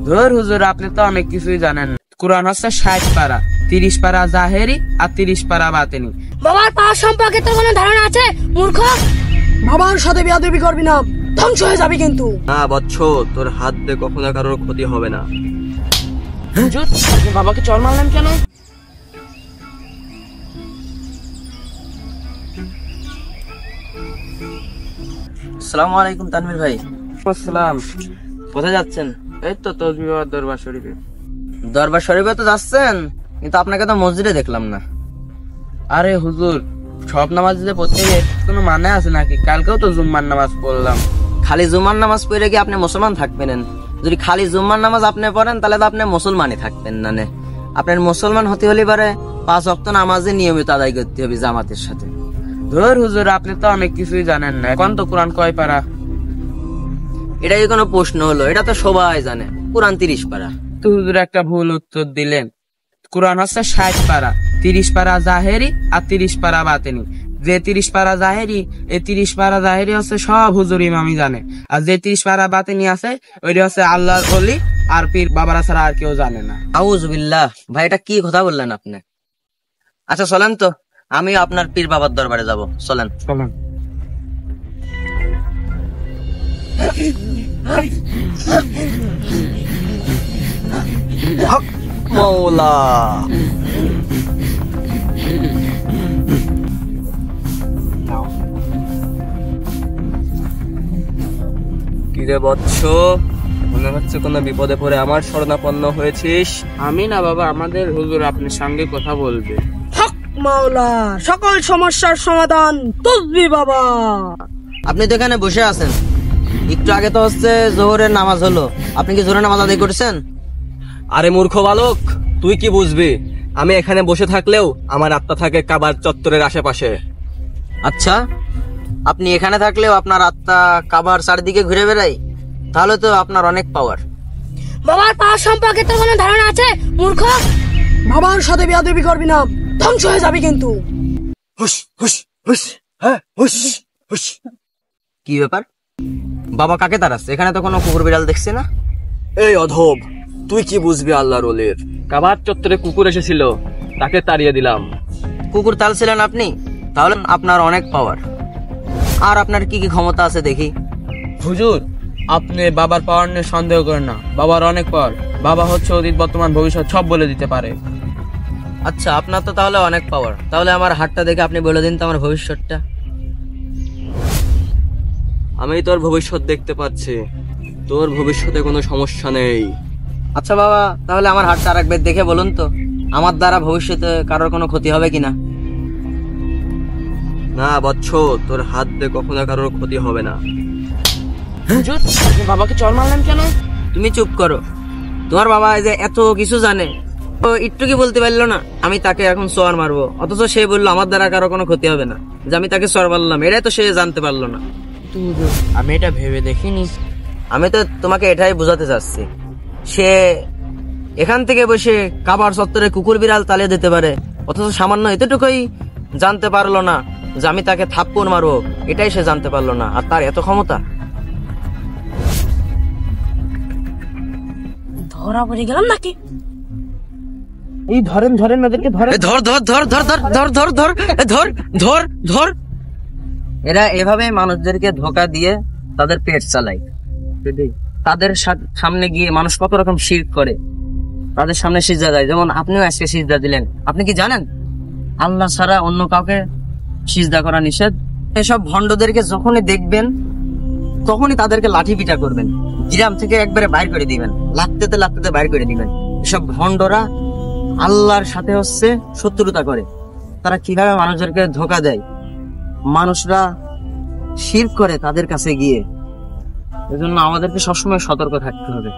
ধর হুজুর, আপনি তো অনেক কিছুই জানেন। কোরআন হচ্ছে 60 পারা, 30 পারা জাহেরি আর 30 পারা বাতিনি। বাবার পাওয়ার সম্পর্কে তো কোনো ধারণা আছে মূর্খ? বাবার সাথে বেয়াদবি করবি না, ধ্বংস হয়ে যাবি কিন্তু। না বৎস, তোর হাত দিয়ে কখনো কারোর ক্ষতি হবে না। হুজুর, আপনি বাবাকে চড় মারলেন কেন? আসসালামু আলাইকুম তানভীর ভাই। আসসালাম। কোথায় যাচ্ছেন? এই তো তসবিহ দরবার শরীফে। দরবার শরীফে তো যাচ্ছেন, কিন্তু আপনাকে তো মসজিদে দেখলাম না। আরে হুজুর, সব নামাজ যে প্রত্যেকে কোনো মানে আছে নাকি? কালকেও তো জুম্মার নামাজ পড়লাম। খালি জুম্মার নামাজ পড়ে কি আপনি মুসলমান থাকবেন? যদি খালি জুম্মার নামাজ আপনি পড়েন তাহলে তো আপনি মুসলমানই থাকবেন না। আপনার মুসলমান হতে হলে পারে 5 ওয়াক্ত নামাজে নিয়মিত আদায় করতে হবে জামাতের সাথে। ধর হুজুর, আপনি তো অনেক কিছুই জানেন না। এখন তো কোরআন কয় পারা? এটা কি কোনো প্রশ্ন হলো? এটা তো সবাই জানে, কোরআন 30 পারা। তো হুজুর একটা ভুল উত্তর দিলেন। কোরআন হচ্ছে 60 পারা, 30 পারা জাহেরি আর 30 পারা বাতিনি। যে 30 পারা জাহেরি, এই 30 পারা জাহেরি হচ্ছে সব হুজুর ইমামই জানে, আর যে 30 পারা বাতিনি আছে ওইটা হচ্ছে আল্লাহর ওলি আর পীর বাবারা ছাড়া আর কেউ জানে না। আউযুবিল্লাহ। ভাই, এটা কি কথা বললেন আপনি? আচ্ছা চলেন তো, আমি আপনার পীর বাবার দরবারে যাব। চলেন চলুন। হক মওলা। কিরে বৎস, মনে হচ্ছে কোনো বিপদে পড়ে আমার শরণাপন্ন হয়েছিস। আমি না বাবা, আমাদের হুজুর আপনার সঙ্গে কথা বলবে। হক মাওলা, সকল সমস্যার সমাধান তসবিহ বাবা। আপনি তো এখানে বসে আছেন, একটু আগে তো হচ্ছে জোহরের নামাজ হলো। আপনি কি জোহরের নামাজ আদায় করছেন? আরে মূর্খ বালক, তুই কি বুঝবি? আমি এখানে বসে থাকলেও আমার আত্মা থাকে কাবার চত্বরের আশেপাশে। আচ্ছা, আপনি এখানে থাকলেও আপনার আত্মা কাবার চারদিকে ঘুরে বেড়ায়? তাহলে তো আপনার অনেক পাওয়ার। বাবার পাওয়ার সম্পর্কে তো কোনো ধারণা আছে মূর্খ? বাবার সাথে বেয়াদবি করবি না, ধ্বংস হয়ে যাবি কিন্তু। হুশ হুশ হুশ, হ্যাঁ হুশ হুশ। কি ব্যাপার? বাবা কাকে তাড়াচ্ছে? এখানে তো কোনো কুকুর বিড়াল দেখছি না। এই অধব, তুই কি বুঝবি আল্লাহর ওলির? কাবার চত্বরে কুকুর এসেছিল, তাকে তাড়িয়ে দিলাম। কুকুর তাড়ছিলেন আপনি? তাহলে আপনার অনেক পাওয়ার। আর আপনার কি কি ক্ষমতা আছে দেখি। হুজুর, আপনি বাবার পাওয়ার নিয়ে সন্দেহ করেন না। বাবার অনেক পাওয়ার। বাবা হচ্ছে অতীত বর্তমান ভবিষ্যৎ সব বলে দিতে পারে। আচ্ছা, আপনার তো তাহলে অনেক পাওয়ার। তাহলে আমার হাতটা দেখে আপনি বলে দিন তো আমার ভবিষ্যৎটা। আমি তোর ভবিষ্যৎ দেখতে পাচ্ছি, তোর ভবিষ্যতে কোনো সমস্যা নেই। আচ্ছা বাবা, তাহলে আমার হাতটা আরেকবার দেখে বলুন তো, আমার দ্বারা ভবিষ্যতে কারোর কোনো ক্ষতি হবে কিনা। না বৎস, তোর হাত দিয়ে কখনো কারোর ক্ষতি হবে না। হুজুর, আপনি বাবাকে চড় মারলেন কেন? তুমি চুপ করো। তোমার বাবা যে এত কিছু জানে, তো একটু কি বলতে পারলো না আমি তাকে এখন চর মারবো? অথচ সে বললো আমার দ্বারা কারো কোনো ক্ষতি হবে না, যে আমি তাকে চর মারলাম। এটাই তো সে জানতে পারলো না। হুজুর, আমি এটা ভেবে দেখিনি। আমি তো তোমাকে এটাই বোঝাতে চাচ্ছি, সে এখান থেকে বসে কাবার চত্বরে কুকুর বিড়াল তাড়িয়ে দিতে পারে, অথচ সামান্য এতটুকুই জানতে পারলো না যে আমি তাকে থাপ্পড় মারবো। এটাই সে জানতে পারলো না, আর তার এত ক্ষমতা। ধরা পড়ে গেলাম নাকি? এই ধরেন ধরেন, ওদেরকে ধরেন। ধর ধর ধর ধর ধর ধর ধর ধর ধর ধর ধর। এরা এভাবে মানুষদেরকে ধোঁকা দিয়ে তাদের পেট চালায়। তাদের সামনে গিয়ে মানুষ কত রকম শিরক করে, তাদের সামনে সিজদা দেয়। যেমন আপনিও আজকে সিজদা দিলেন। আপনি কি জানেন আল্লাহ ছাড়া অন্য কাউকে সিজদা করা নিষেধ? এসব ভণ্ডদেরকে যখনই দেখবেন তখনই তাদেরকে লাঠি পিটা করবেন, গ্রাম থেকে একবারে বাইর করে দিবেন, লাত্তেতে লাত্তেতে বাইর করে দিবেন। এসব ভণ্ডরা আল্লাহর সাথে হচ্ছে শত্রুতা করে। তারা কিভাবে মানুষদেরকে ধোঁকা দেয়, মানুষরা শিরক করে তাদের কাছে গিয়ে। এজন্য আমাদেরকে সবসময় সতর্ক থাকতে হবে।